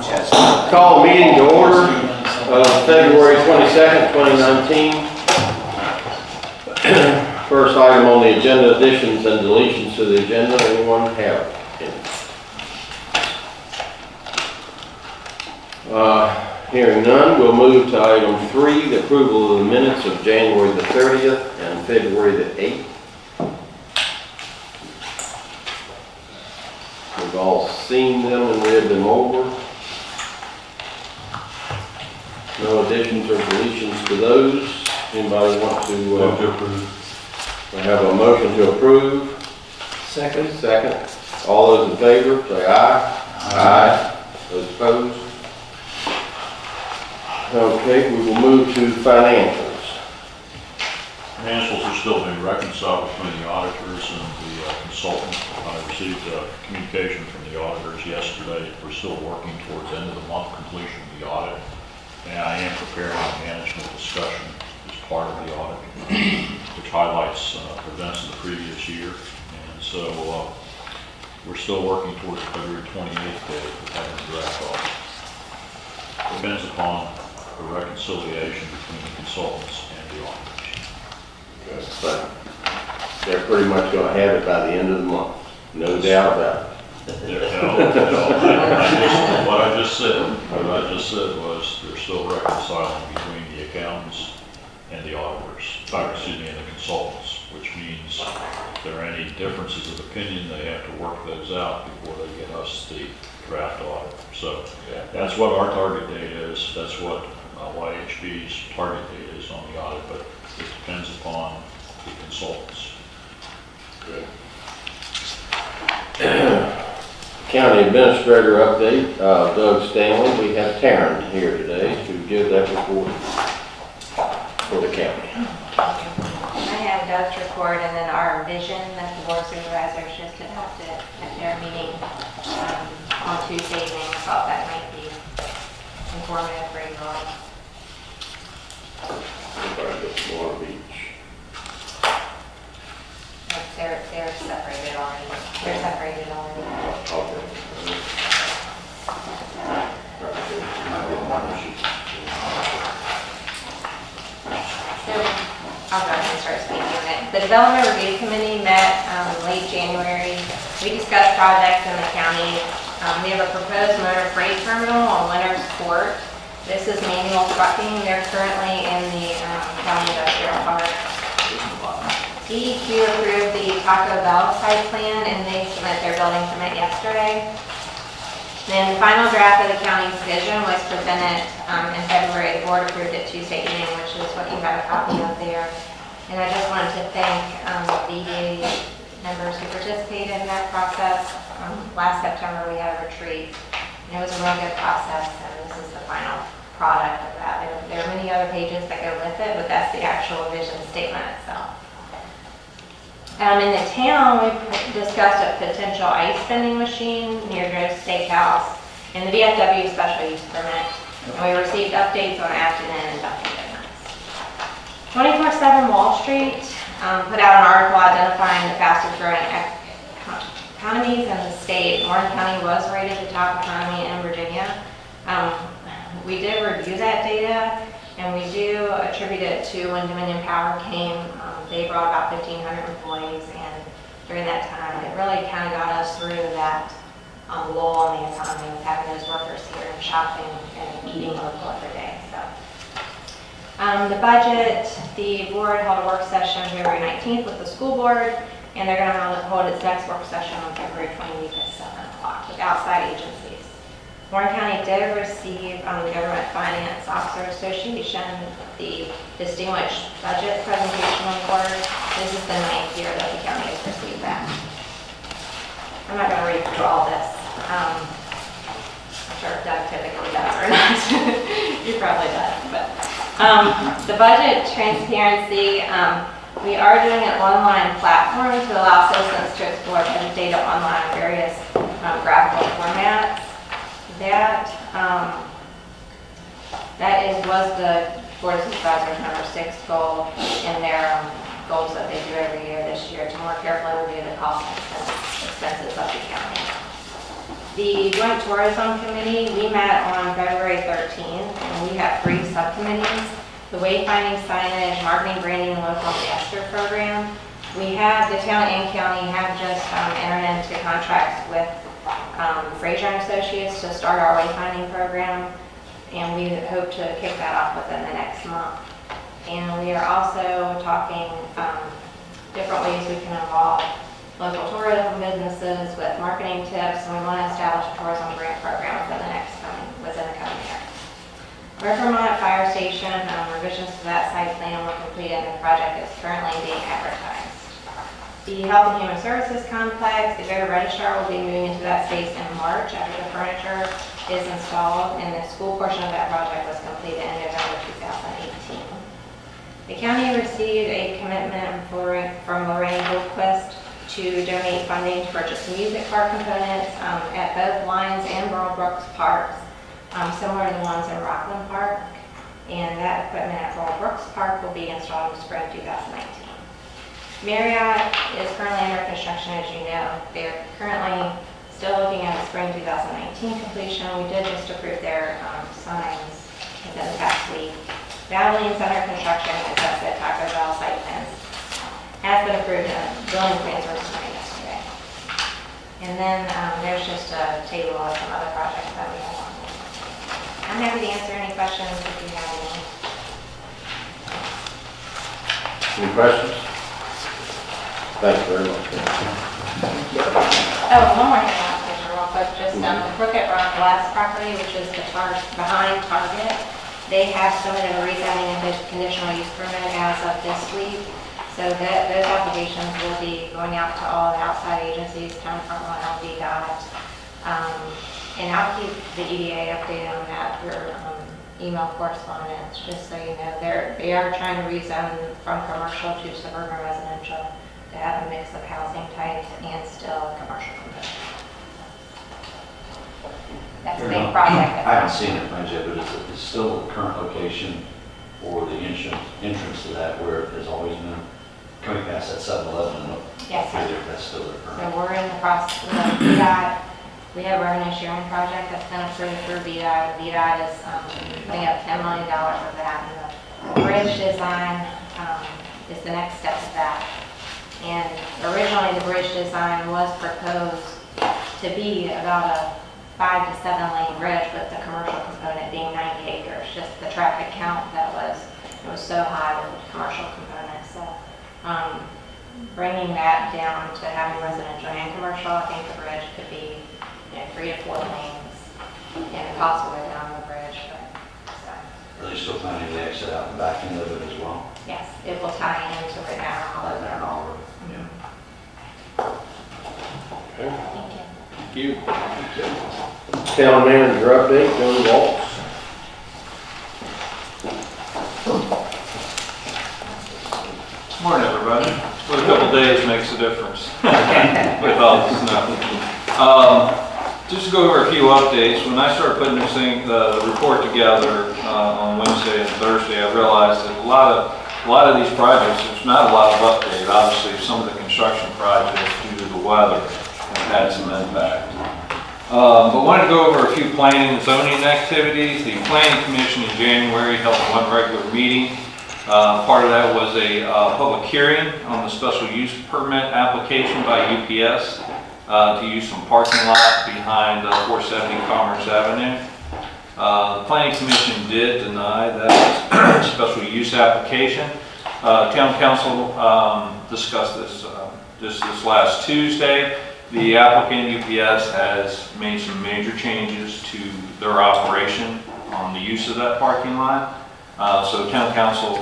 Call meeting to order of February 22nd, 2019. First item on the agenda, additions and deletions to the agenda. Anyone have any? Hearing none, we'll move to item 3, the approval of the minutes of January the 30th and February the 8th. We've all seen them and read them over. No additions or deletions to those. Anybody want to approve? We have a motion to approve. Second. Second. All those in favor, say aye. Aye. Those opposed? Okay, we will move to financials. Financials are still being reconciled between the auditors and the consultant. I received a communication from the auditors yesterday. We're still working towards end of the month completion of the audit. And I am preparing a management discussion as part of the audit, which highlights events of the previous year. And so we're still working towards February 28th date of having a draft audit. Depends upon the reconciliation between the consultants and the auditors. Good. But they're pretty much going to have it by the end of the month. No doubt about it. What I just said was they're still reconciling between the accountants and the auditors, and the consultants, which means if there are any differences of opinion, they have to work those out before they get us the draft audit. So that's what our target date is. That's what YHB's target date is on the audit, but it depends upon the consultants. Good. County Administrator update, Doug Stanley. We have Taryn here today to give that report for the county. I have Doug's report and then our vision that the Board of Supervisors just adopted at their meeting on Tuesday evening. I thought that might be informative for you all. Everybody gets one of each. They're separated already. They're separated already. Okay. So I'll go ahead and start speaking on it. The Development Review Committee met late January. We discussed projects in the county. We have a proposed motor freight terminal on Winters Court. This is manual trucking. They're currently in the county industrial park. DEQ approved the Taco Bell site plan and they submitted their building permit yesterday. Then the final draft of the county's vision was presented in February. The board approved it Tuesday evening, which is what you have a copy of there. And I just wanted to thank the EDA members who participated in that process. Last September we had a retreat and it was a real good process, and this is the final product of that. There are many other pages that go with it, but that's the actual vision statement itself. In the town, we discussed a potential ice vending machine near Joe's Steakhouse and the VFW special use permit. And we received updates on Afton and Dunkin' Donuts. 24/7 Wall Street put out an article identifying the fastest growing economies in the state. Warren County was rated the top economy in Virginia. We did review that data and we do attribute it to when Dominion Power came. They brought about 1,500 employees, and during that time, it really kind of got us through that lull in the economy with having those workers here and shopping and eating local every day. So, the budget, the board held a work session February 19th with the school board, and they're going to hold its next work session on February 28th at 7 o'clock with outside agencies. Warren County did receive the Government Finance Officer Association the Distinguished Budget Presentation Award. This is the 9th year that the county has received that. I'm not going to read through all this. I'm sure Doug typically does or not. He probably does. But the budget transparency, we are doing an online platform to allow citizens to explore budget data online in various graphical formats. That was the Board of Supervisors number 6 goal in their goals that they do every year this year to more carefully review the costs and expenses of the county. The Joint Tourism Committee, we met on February 13th, and we have 3 subcommittees. The wayfinding, signage, marketing, branding, and local ambassador program. We have, the town and county have just entered into contracts with Fraser and Associates to start our wayfinding program, and we hope to kick that off within the next month. And we are also talking different ways we can involve local tourism businesses with marketing tips, and we want to establish a tourism grant program within the coming year. Vermont Fire Station, revisions to that site plan were completed and the project is currently being advertised. The Health and Human Services Complex, the voter registrar will be moving into that space in March after the furniture is installed, and the school portion of that project was completed in November 2018. The county received a commitment from Lorraine Goldquist to donate funding to purchase music park components at both Lyons and Burl Brooks parks, similar to the ones in Rockland Park. And that equipment at Burl Brooks Park will be installed in spring 2019. Marriott is currently under construction, as you know. They're currently still looking at a spring 2019 completion. We did just approve their signs within the past week. Valveline's under construction, as I said, Taco Bell site plans has been approved and building plans were signed yesterday. And then there's just a table of some other projects that we have on. I'm happy to answer any questions if you have any. Any questions? Thank you very much. Oh, one more thing I want to mention real quick, just the Crooked Rock Glass property, which is the behind Target. They have submitted a rezoning and conditional use permit as of this week. So those applications will be going out to all the outside agencies, Town Department, LD.dot. And I'll keep the EDA updated on that through email correspondence, just so you know. They are trying to rezone from commercial to suburban residential to have a mix of housing types and still commercial component. That's a big project. I haven't seen it, mind you, but it's still the current location for the entrance to that where it has always been coming past that 7-Eleven. Yes, sir. That's still the current. So we're in the process of VDOT. We have a revenue sharing project that's been approved through VDOT. VDOT is putting up $10 million of that. And the bridge design is the next step of that. And originally the bridge design was proposed to be about a 5 to 7 lane bridge with the commercial component being 90 acres. Just the traffic count that was so high with the commercial component. So bringing that down to having residential and commercial, I think the bridge could be 3 to 4 lanes and possibly down the bridge. Are they still planning to exit out the back end of it as well? Yes, it will tie into it now. Right there and all over. Okay. Thank you. Thank you. Town manager update, Joe Waltz. Morning, everybody. What a couple days makes a difference with all the snow. Just to go over a few updates, when I started putting the report together on Wednesday and Thursday, I realized that a lot of these projects, there's not a lot of update. Obviously, some of the construction projects, due to the weather, have had some impact. But wanted to go over a few planning and zoning activities. The Planning Commission in January held one regular meeting. Part of that was a public hearing on the special use permit application by UPS to use some parking lot behind 470 Commerce Avenue. The Planning Commission did deny that special use application. Town Council discussed this this last Tuesday. The applicant, UPS, has made some major changes to their operation on the use of that parking lot. So Town Council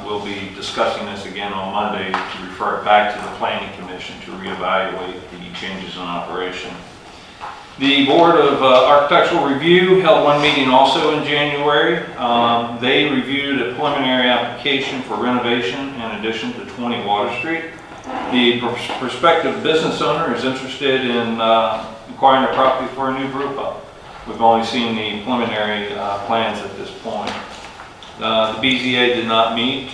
will be discussing this again on Monday to refer it back to the Planning Commission to reevaluate the changes in operation. The Board of Architectural Review held one meeting also in January. They reviewed a preliminary application for renovation in addition to 20 Water Street. The prospective business owner is interested in acquiring a property for a new brew pub. We've only seen the preliminary plans at this point. The BZA did not meet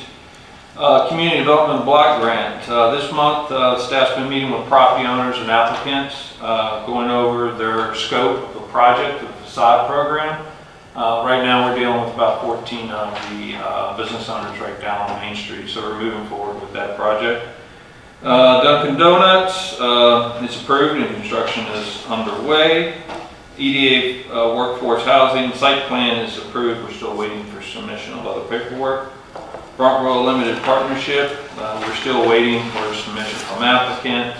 Community Development Block Grant. This month, staff's been meeting with property owners and applicants, going over their scope of the project, the facade program. Right now, we're dealing with about 14 of the business owners right down on Main Street, so we're moving forward with that project. Dunkin' Donuts is approved and construction is underway. EDA Workforce Housing site plan is approved. We're still waiting for submission of other paperwork. Front Row Limited Partnership, we're still waiting for submission from applicant.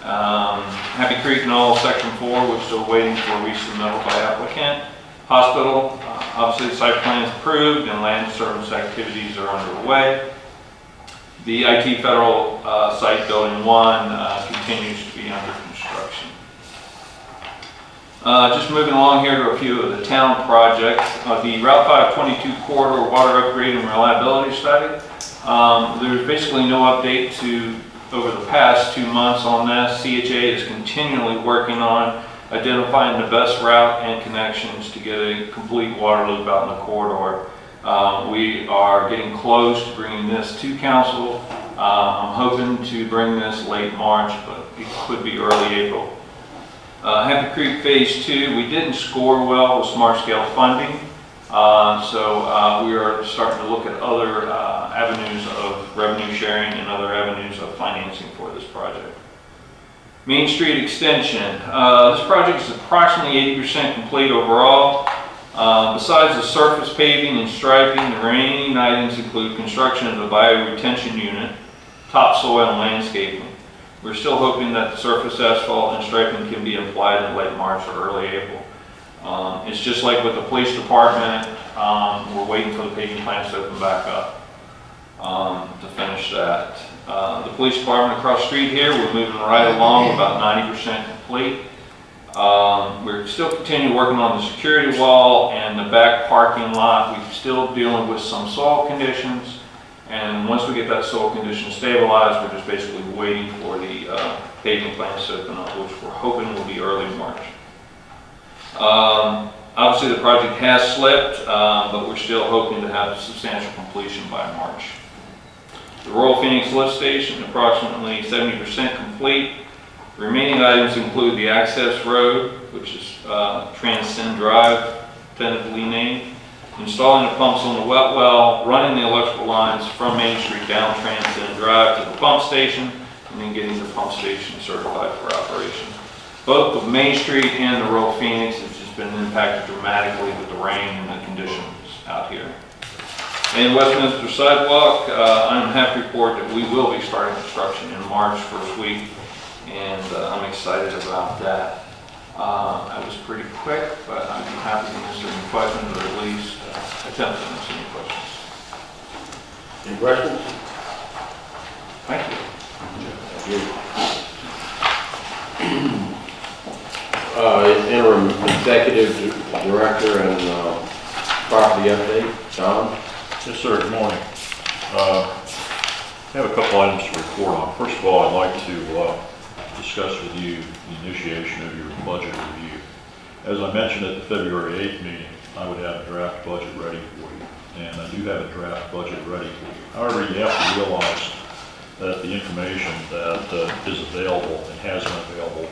Happy Creek Knoll Section 4, we're still waiting for resubmittal by applicant. Hospital, obviously the site plan is approved and land service activities are underway. The IT Federal Site Building 1 continues to be under construction. Just moving along here to a few of the town projects. The Route 522 corridor water upgrade and reliability study. There's basically no update over the past 2 months on this. CHA is continually working on identifying the best route and connections to get a complete water loop out in the corridor. We are getting close to bringing this to council. I'm hoping to bring this late March, but it could be early April. Happy Creek Phase 2, we didn't score well with smart scale funding, so we are starting to look at other avenues of revenue sharing and other avenues of financing for this project. Main Street Extension, this project is approximately 80% complete overall. Besides the surface paving and striping, the remaining items include construction of the bioretention unit, topsoil and landscaping. We're still hoping that the surface asphalt and striping can be applied in late March or early April. It's just like with the police department, we're waiting for the paving plants to open back up to finish that. The police department across the street here, we're moving right along, about 90% complete. We're still continuing working on the security wall and the back parking lot. We're still dealing with some soil conditions. And once we get that soil condition stabilized, we're just basically waiting for the paving plants to open up, which we're hoping will be early March. Obviously the project has slipped, but we're still hoping to have substantial completion by March. The Royal Phoenix Lift Station, approximately 70% complete. Remaining items include the access road, which is Transcend Drive, tentatively named. Installing the pumps on the wet well, running the electrical lines from Main Street down Transcend Drive to the pump station, and then getting the pump station certified for operation. Both the Main Street and the Royal Phoenix has just been impacted dramatically with the rain and the conditions out here. And Westminster Sidewalk, I'm happy to report that we will be starting construction in March first week, and I'm excited about that. I was pretty quick, but I'd be happy to answer any questions, or at least attempt to answer any questions. Any questions? Thank you. Interim Executive Director and Property Update, John? Yes, sir. Good morning. I have a couple items to report on. First of all, I'd like to discuss with you the initiation of your budget review. As I mentioned at the February 8th meeting, I would have a draft budget ready for you, and I do have a draft budget ready for you. However, you have to realize that the information that is available and has been available,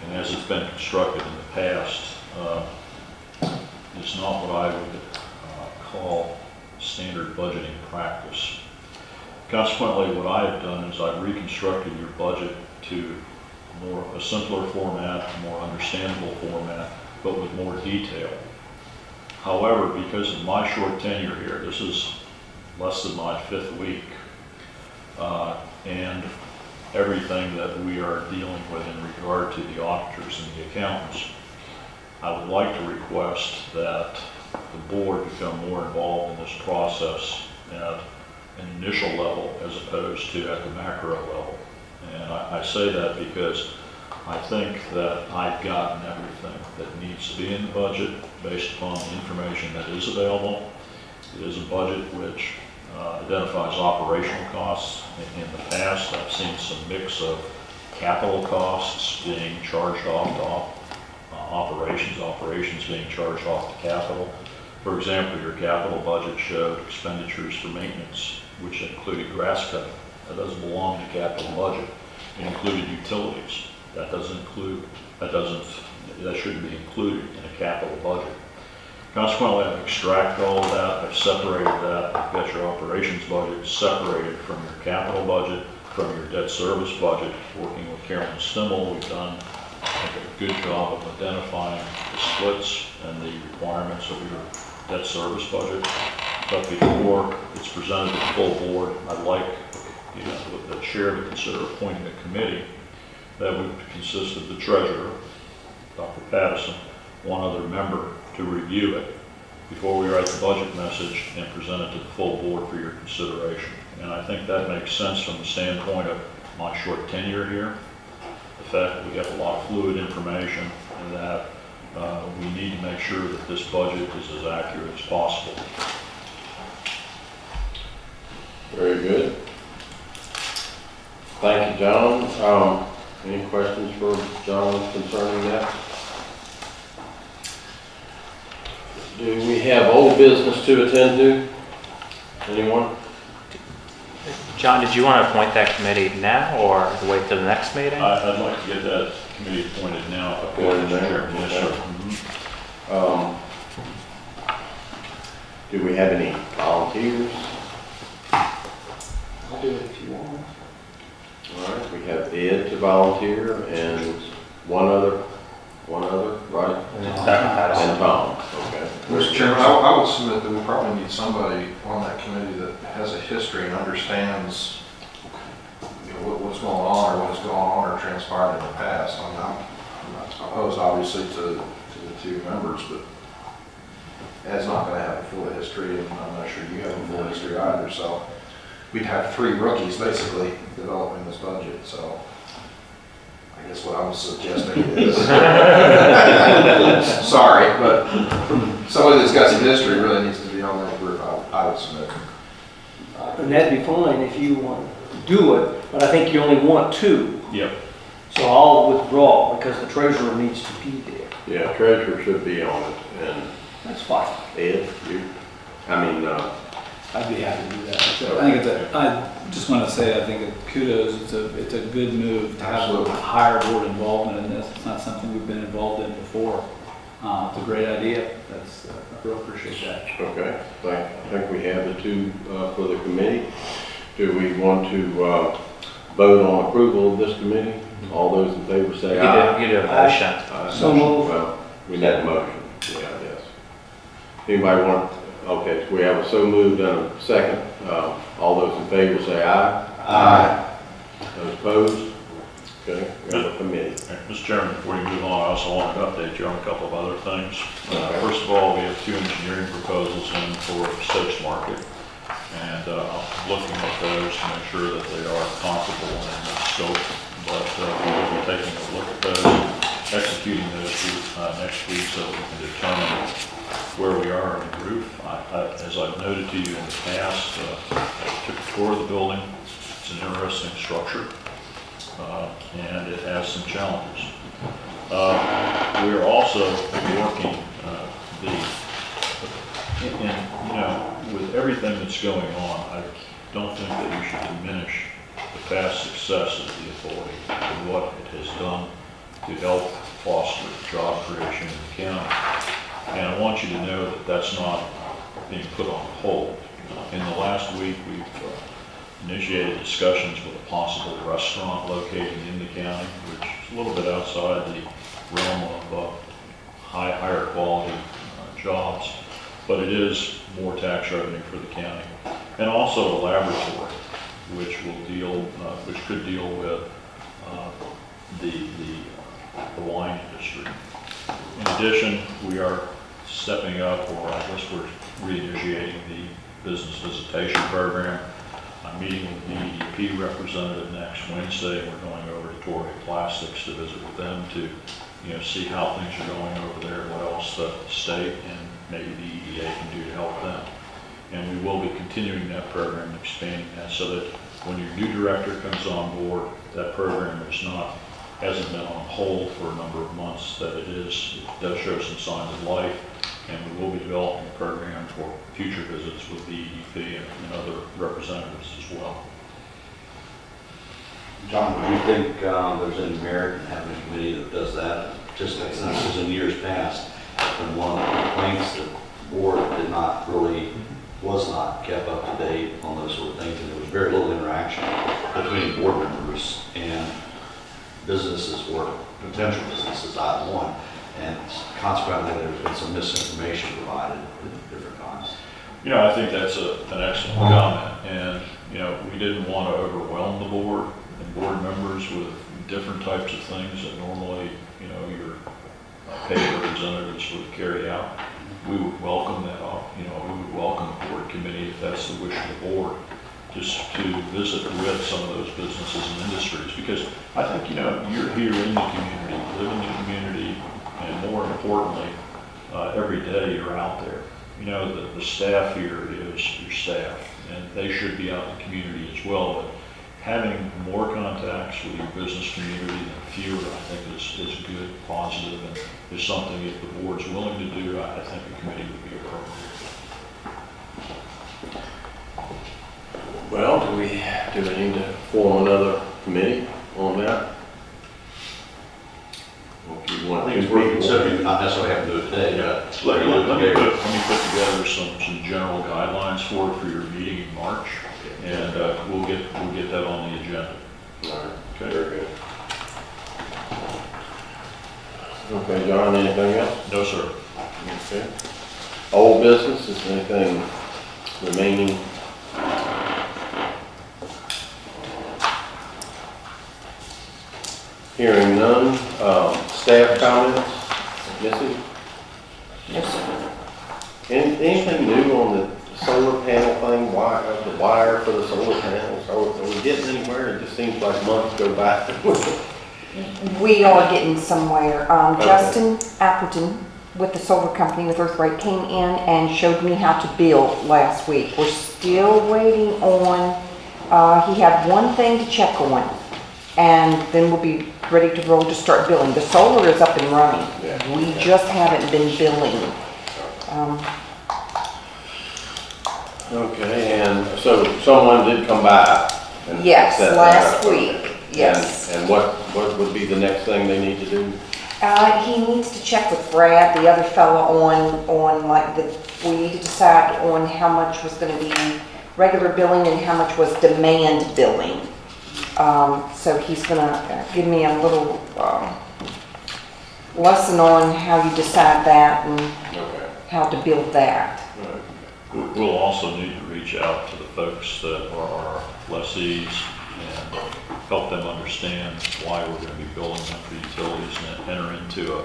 and as it's been constructed in the past, is not what I would call standard budgeting practice. Consequently, what I have done is I've reconstructed your budget to a simpler format, a more understandable format, but with more detail. However, because of my short tenure here, this is less than my 5th week, and everything that we are dealing with in regard to the auditors and the accountants, I would like to request that the board become more involved in this process at an initial level as opposed to at the macro level. And I say that because I think that I've gotten everything that needs to be in the budget based upon the information that is available. It is a budget which identifies operational costs. In the past, I've seen some mix of capital costs being charged off to operations being charged off to capital. For example, your capital budget showed expenditures for maintenance which included grass cutting. That doesn't belong in the capital budget. It included utilities. That shouldn't be included in a capital budget. Consequently, I've extracted all of that, I've separated that, I've got your operations budget separated from your capital budget, from your debt service budget. Working with Karen Stimmel, we've done, I think, a good job of identifying the splits and the requirements of your debt service budget. But before it's presented to the full board, I'd like, the chair to consider appointing a committee that would consist of the treasurer, Dr. Pattison, one other member, to review it before we write the budget message and present it to the full board for your consideration. And I think that makes sense from the standpoint of my short tenure here. The fact that we have a lot of fluid information and that we need to make sure that this budget is as accurate as possible. Very good. Thank you, John. Any questions for John concerning that? Do we have old business to attend to? Anyone? John, did you want to appoint that committee now or wait till the next meeting? I'd like to get that committee appointed now. If I could, Appointed Mr. now? Chairman. Yes, sir. Do we have any volunteers? I'll do it if you want. All right, we have Ed to volunteer and one other, right? And Tom, okay. Mr. Chairman, I would submit that we probably need somebody on that committee that has a history and understands, what's going on or what has gone on or transpired in the past. I mean, I'm not opposed, obviously, to the two members, but Ed's not going to have a full history, and I'm not sure you have a full history either. So we'd have 3 rookies basically developing this budget. So I guess what I'm suggesting is, sorry, but somebody that's got some history really needs to be on that group, I would submit. And that'd be fine if you want to do it, but I think you only want 2. Yep. So I'll withdraw because the treasurer needs to be there. Yeah, treasurer should be on it, and That's fine. Ed, I'd be happy to do that. So I think I just want to say, I think kudos, it's a good move to have a Absolutely. higher board involvement in this. It's not something we've been involved in before. It's a great idea. I real appreciate that. okay, I think we have the 2 for the committee. Do we want to vote on approval of this committee? All those in favor say aye. You do a motion. Aye. So moved. Well, we need a motion, yeah, yes. Anybody want, okay, so we have a so moved and a second. All those in favor say aye. Aye. Those opposed? Okay, we have a committee. Mr. Chairman, before you move on, I also wanted to update you on a couple of other things. Okay. First of all, we have 2 engineering proposals in for Stokes Market, and I'm looking at those to make sure that they are comparable in the scope. But we will be taking a look at those, executing those next week so that we can determine where we are in the roof. As I've noted to you in the past, I took a tour of the building. It's an interesting structure, and it has some challenges. We're also working with everything that's going on, I don't think that you should diminish the past success of the authority and what it has done to help foster job creation in the county. And I want you to know that that's not being put on hold. In the last week, we've initiated discussions with a possible restaurant located in the county, which is a little bit outside the realm of higher quality jobs, but it is more tax revenue for the county. And also a laboratory, which could deal with the wine industry. In addition, we are stepping up, or I guess we're reinitiating the business visitation program. I'm meeting with the EDP representative next Wednesday. We're going over to Torrey Plastics to visit with them to, see how things are going over there, what else the state and maybe the EDA can do to help them. And we will be continuing that program, expanding that, so that when your new director comes on board, that program hasn't been on hold for a number of months, that it does show some signs of life, and we will be developing a program for future visits with the EDP and other representatives as well. John, do you think there's any merit in having a committee that does that? Just like, because in years past, when one of the complaints that the board was not kept up to date on those sort of things, and there was very little interaction between board members and businesses or potential businesses, either one, and consequently, there's been some misinformation provided at different times. You know, I think that's an excellent comment, and, you know, we didn't want to overwhelm the board and board members with different types of things that normally, you know, your paid representatives would carry out. We would welcome that, we would welcome the board committee, if that's the wish of the board, just to visit with some of those businesses and industries, because I think, you know, you're here in the community, live in the community, and more importantly, every day you're out there. You know, the staff here is your staff, and they should be out in the community as well, but having more contacts with your business community than fewer, I think is good, positive, and is something if the board's willing to do, I think a committee would be appropriate. Well, do we need to form another committee on that? Or if you I want think to it's worth people- considering, not necessarily have to do it today, but Let me put together some general guidelines for your meeting in March, and we'll get that on the agenda. All right, Okay. very good. Okay, John, anything else? No, sir. Okay. Old business, is there anything remaining? Hearing none, staff comments, Missy? Yes, sir. Anything new on the solar panel thing, the wire for the solar panels? Are we getting anywhere? It just seems like months go by. We are getting somewhere. Okay. Justin Appleton with the solar company with Earthbright came in and showed me how to build last week. We're still waiting on, he had one thing to check on, and then we'll be ready to roll to start billing. The solar is up and running. Yeah. We just haven't been billing. Okay, and so someone did come by? and Yes, set that last up. week, yes. And what would be the next thing they need to do? He needs to check with Brad, the other fellow, on like we need to decide on how much was gonna be regular billing and how much was demand billing. So he's gonna give me a little, lesson on how you decide that and Okay. how to build that. All right. We'll also need to reach out to the folks that are our lessees and help them understand why we're going to be billing them for utilities and enter into a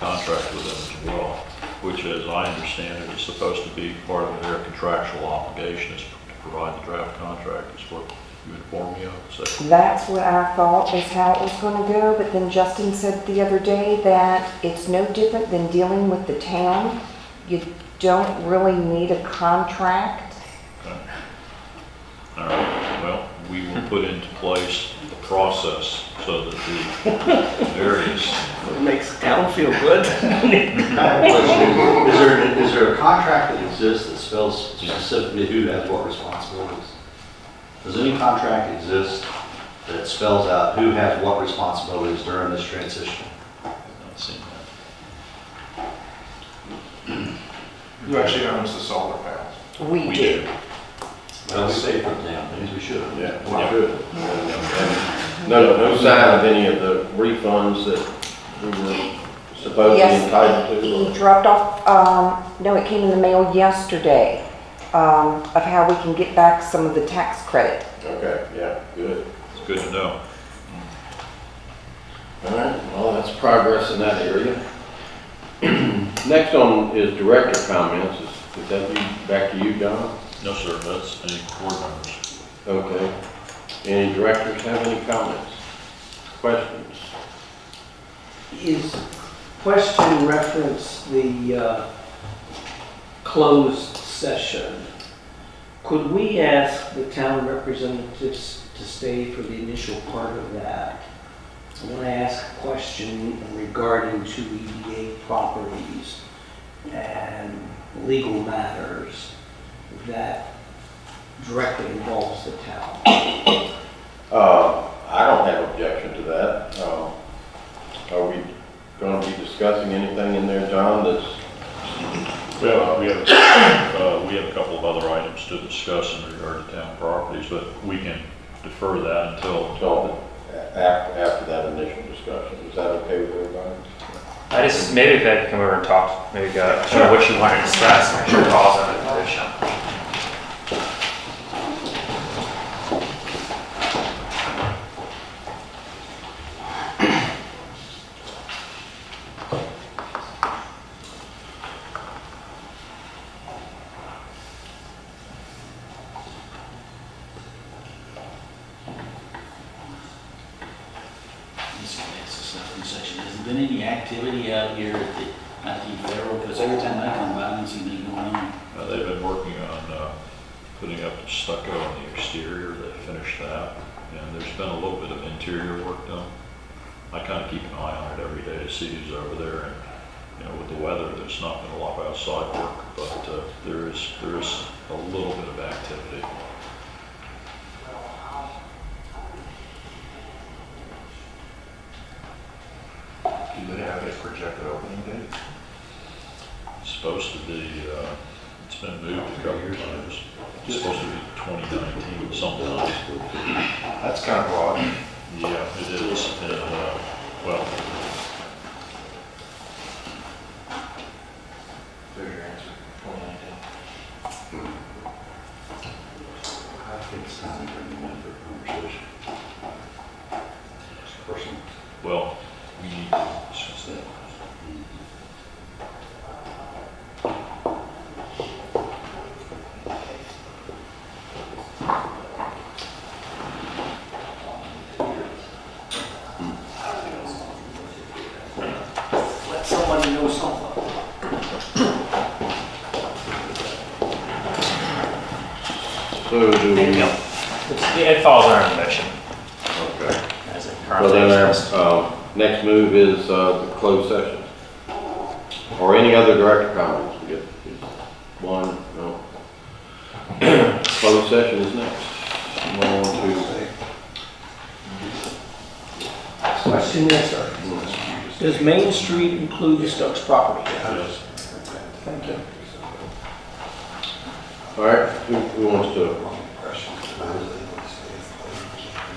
contract with them as well, which, as I understand it, is supposed to be part of their contractual obligation is to provide the draft contract, is what you informed me of. So, That's what I thought is how it was gonna go, but then Justin said the other day that it's no different than dealing with the town. You don't really need a contract. okay. All right, well, we will put into place the process so that the various It makes the town feel good. Is there a contract that exists that spells specifically who has what responsibilities? Does any contract exist that spells out who has what responsibilities during this transition? I've not seen that. Who actually owns the solar panels? We do. Well, we say for the town, things we should. Yeah, we should. No sign of any of the refunds that we were supposedly entitled Yes, to? he dropped off, no, it came in the mail yesterday, of how we can get back some of the tax credit. Okay, yeah, good. It's good to know. All right, well, that's progress in that area. Next on is director comments. Is that you, back to you, John? No, sir, that's any board members. Okay. Any directors have any comments? Questions? Is question reference the closed session? Could we ask the town representatives to stay for the initial part of that? I want to ask a question regarding to EDA properties. and legal matters that directly involves the town. I don't have objection to that. Are we going to be discussing anything in there, John, that's? Well, we have a couple of other items to discuss in regard to town properties, but we can defer that until After that initial discussion. Is that okay with everybody? I just, maybe if I come over and talk, maybe what you want to discuss, make sure Paul's in a position. Has there been any activity out here at the federal? Because every time I come by, I don't see anything going on. they've been working on putting up the stucco on the exterior. They finished that, and there's been a little bit of interior work done. I kind of keep an eye on it every day to see who's over there, and with the weather, there's not been a lot of outside work, but there is a little bit of activity. Do they have a projected opening date? It's supposed to be, it's been moved a couple of times. It's supposed to be 2019 sometime. That's kind of broad. Yeah, it is, and, well, There's your answer, 2019. I think it's time to bring them in for a conversation. Personally. well, we need to discuss that. Let somebody know something. So do we? It falls under the mission Okay. as it Well, currently then exists. our next move is the closed session. Or any other director comments? We get one, no. Closed session is next. Move on to Question, yes, sir. Does Main Street include the Stokes property? Yes. Thank you. All right, who wants to?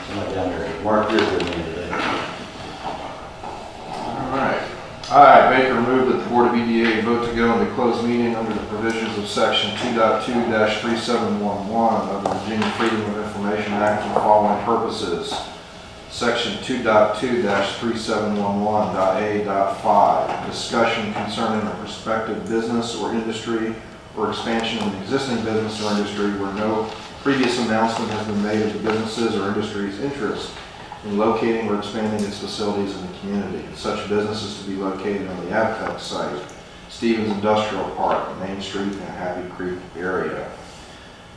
Somebody down there, Mark, you're with me today. All right. I, Baker, move that the Board of EDA vote to go into closed meeting under the provisions of Section 2.2-3711 of the Virginia Freedom of Information Act for the following purposes. Section 2.2-3711.a.5, discussion concerning a prospective business or industry or expansion of an existing business or industry where no previous announcement has been made of the business's or industry's interest in locating or expanding its facilities in the community. Such business is to be located on the Avtech site, Stevens Industrial Park, Main Street, and Happy Creek area.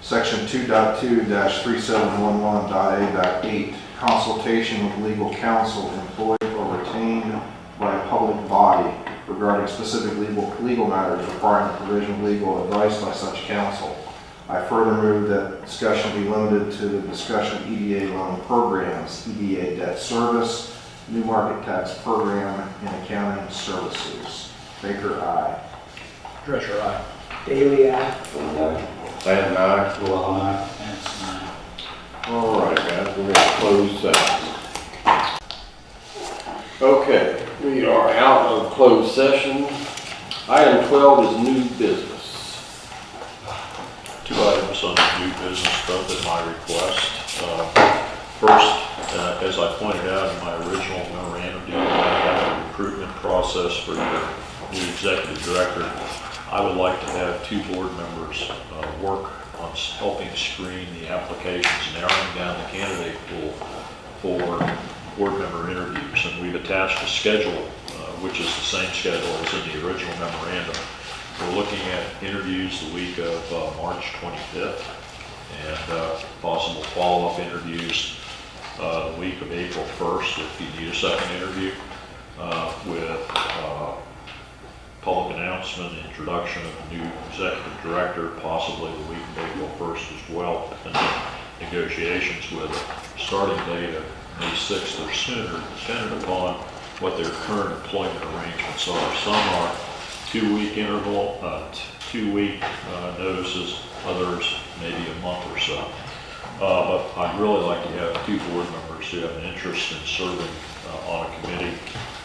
Section 2.2-3711.a.8, consultation with legal counsel employed or retained by a public body regarding specific legal matters requiring the provision of legal advice by such counsel. I further move that discussion be limited to the discussion of EDA loan programs, EDA debt service, new market tax program, and accounting services. Baker, aye. Treasurer, aye. Daily, aye. Stanton, aye. Well, aye. That's aye. All right, guys, we're in closed session. Okay, we are out of closed session. Item 12 is new business. Two items on the new business, both at my request. First, as I pointed out in my original memorandum dealing with the recruitment process for your new executive director, I would like to have two board members work on helping screen the applications, narrowing down the candidate pool for board member interviews. And we've attached a schedule, which is the same schedule as in the original memorandum. We're looking at interviews the week of March 25th and possible follow-up interviews the week of April 1st if you need a second interview with public announcement, the introduction of a new executive director, possibly the week of April 1st as well, and then negotiations with a starting date of May 6th or sooner, depending upon what their current employment arrangements are. Some are 2-week interval, 2-week notices, others maybe a month or so. But I'd really like to have 2 board members who have an interest in serving on a committee,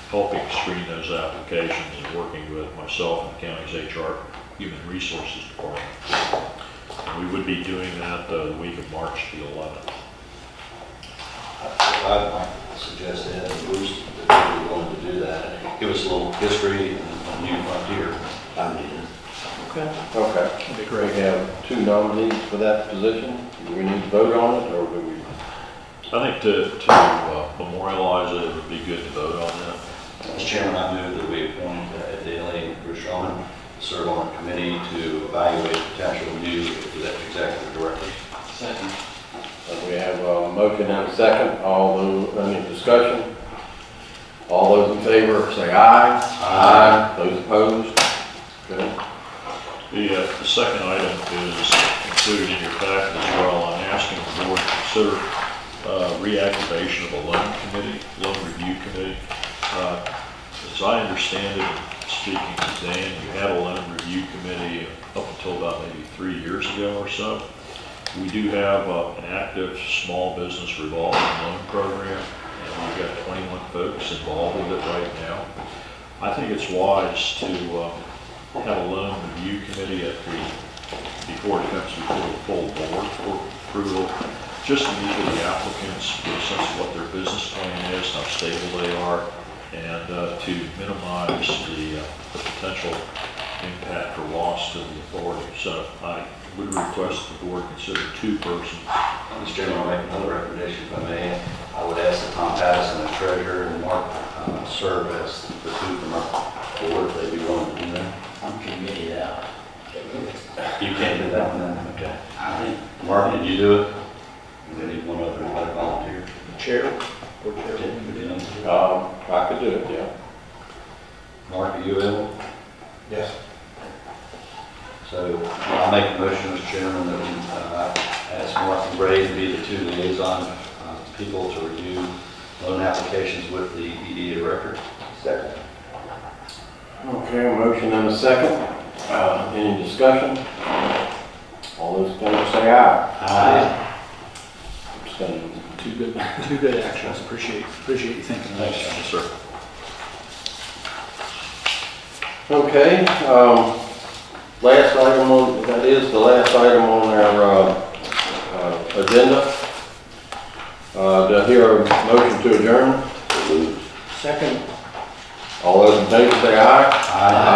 helping screen those applications and working with myself and the county's HR Human Resources Department. We would be doing that the week of March the 11th. I'd like to suggest Ed and Bruce that we're willing to do that. Give us a little history and a new frontier. Okay. That'd be great. We have 2 nominees for that position. Do we need to vote on it, or do we? I think to memorialize it, it would be good to vote on that. Mr. Chairman, I move that we appoint Ed Daly and Bruce Shulman to serve on a committee to evaluate potential new executive directors. Second. We have a motion and a second. Any discussion? All those in favor say aye. Aye. Those opposed? Good. The second item is included in your packet as well. I'm asking the board to consider reactivation of a loan review committee. As I understand it, speaking to Dan, you had a loan review committee up until about maybe 3 years ago or so. We do have an active small business revolving loan program, and we've got 21 folks involved with it right now. I think it's wise to have a loan review committee before it comes before the full board for approval, just to meet with the applicants, get a sense of what their business plan is, how stable they are, and to minimize the potential impact or loss to the authority. So I would request the board consider 2 persons. Mr. Chairman, I'll make another recommendation if I may. I would ask that Tom Patterson, the treasurer, and Mark serve as the 2 from our board if they'd be willing to do that. I'm committed out. You can't do that one then? Okay. Mark, did you do it? We need one other, anybody volunteer? Chair? I could do it, yeah. Mark, are you available? Yes. So I'll make a motion, Mr. Chairman, that we ask Mark and Ray to be the 2 liaison people to review loan applications with the EDA director. Second. Okay, a motion and a second. Any discussion? All those in favor say aye. Aye. Abstain. Two good actions. Appreciate you thinking of Thanks, that. Yes, sir. Okay, last item on, that is the last item on our agenda. Do I hear a motion to adjourn? Second. All those in favor say aye. Aye.